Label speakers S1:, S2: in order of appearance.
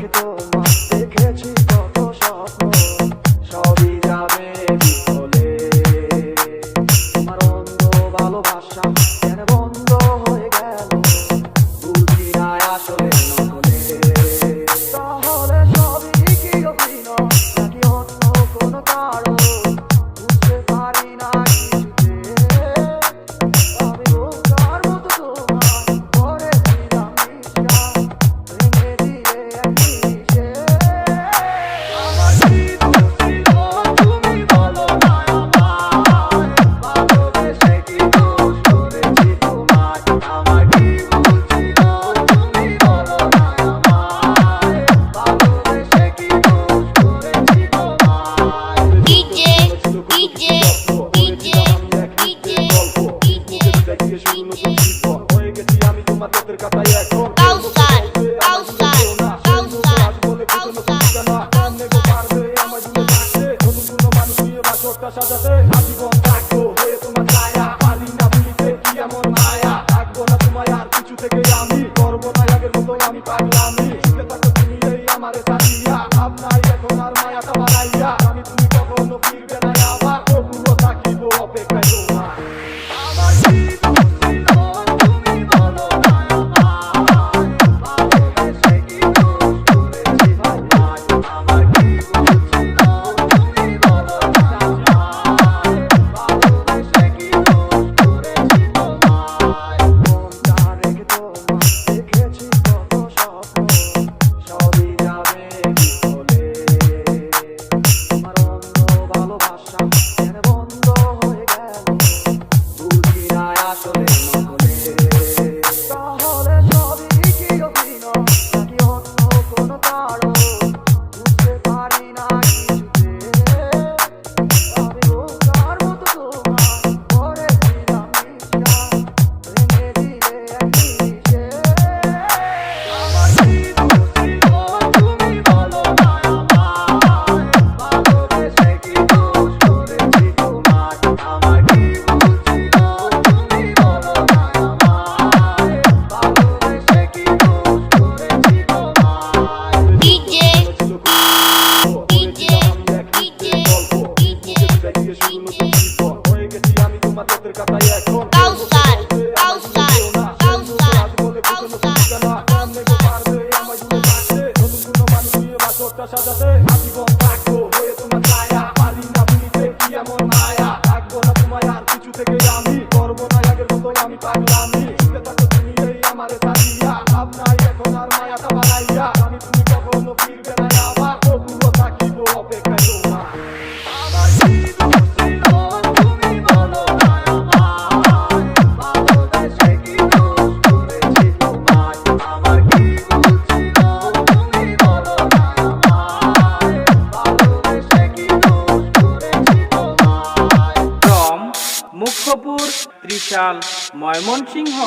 S1: রেখে তোমার দেখেছি কত স্বপ্ন, সবই যাবে বিফলে। তোমার অন্ধ ভালোবাসা কেন বন্ধ হয়ে গেল, বুঝি না আসলে নকলে। তাহলে সবই কি অভিনয় নাকি অন্য কোনো কারণ, বুঝতে পারি না কিছুতে। আমি বোকার মতো তোমার করেছিলাম বিশ্বাস, ভেঙে দিলে এক নিমিষে। আমার কি দোষ ছিল তুমি বলো না আমায়, ভালোবেসে কি দোষ করেছি তোমায়। আমার কি ভুল ছিল তুমি বলো না আমায়, ভালোবেসে কি দোষ করেছি তোমায়।
S2: ডিজে ডিজে ডিজে ডিজে
S1: হয়ে গেছি আমি তোমার তোদের কাটাই এখন।
S2: কাউসার কাউসার কাউসার কাউসার
S1: সাজাতে আজীবন থাকবো হয়ে তোমার ছায়া, পারি না ভুলিতে কি এমন মায়া। থাকবো না তোমায় আর কিছু থেকে আমি, করবো না আগের মতো আমি পাগলামি। সুখে থাকো তুমি এই আমারে সাজিয়া, ভাবনাই এখন আর মায়াটা বাড়াইয়া। আমি তুমি কখনো ফিরবে না আবার, তবুও থাকিব অপেক্ষায় তোমার। আমার কি দোষ ছিল তুমি বলো না আমায়, ভালোবেসে কি দোষ করেছি ভাই। আমার কি ভুল ছিল তুমি বলো না আমায়, ভালোবেসে কি দোষ করেছি তোমায়। মনটা রেখে তোমার দেখেছি কত স্বপ্ন, সবই যাবে বিফলে। তোমার অন্ধ ভালোবাসা কেন বন্ধ হয়ে গেল, বুঝি না আসলে নকলে। তাহলে সবই কি অভিনয় নাকি অন্য কোনো কারণ, বুঝতে পারি না কিছুতে। আমি বোকার মতো তোমার করেছিলাম বিশ্বাস, ভেঙে দিলে এক নিমিষে। আমার কি দোষ ছিল তুমি বলো না আমায়, ভালোবেসে কি দোষ করেছি তোমায়। আমার কি ভুল ছিল তুমি বলো না আমায়, ভালোবেসে কি দোষ করেছি তোমায়।
S2: ডিজে ডিজে ডিজে ডিজে
S1: হয়ে গেছি আমি তোমার তোদের কাটাই এখন।
S2: কাউসার কাউসার কাউসার
S1: সাজাতে আজীবন থাকবো হয়ে তোমার ছায়া, পারি না ভুলিতে কি এমন মায়া। থাকবো না তোমায় আর কিছু থেকে আমি, করবো না আগের মতো আমি পাগলামি। সুখে থাকো তুমি এই আমারে সাজিয়া, ভাবনাই এখন আর মায়াটা বাড়াইয়া। আমি তুমি কখনো ফিরবে না আবার, তবুও থাকিব অপেক্ষায় তোমার। আমার কি দোষ ছিল তুমি বলো না আমায়, ভালোবেসে কি দোষ করেছি তোমায়। আমার কি ভুল ছিল তুমি বলো না আমায়, ভালোবেসে কি দোষ করেছি তোমায়।
S3: from মুখ্যপুর ত্রিশাল ময়মনসিংহ।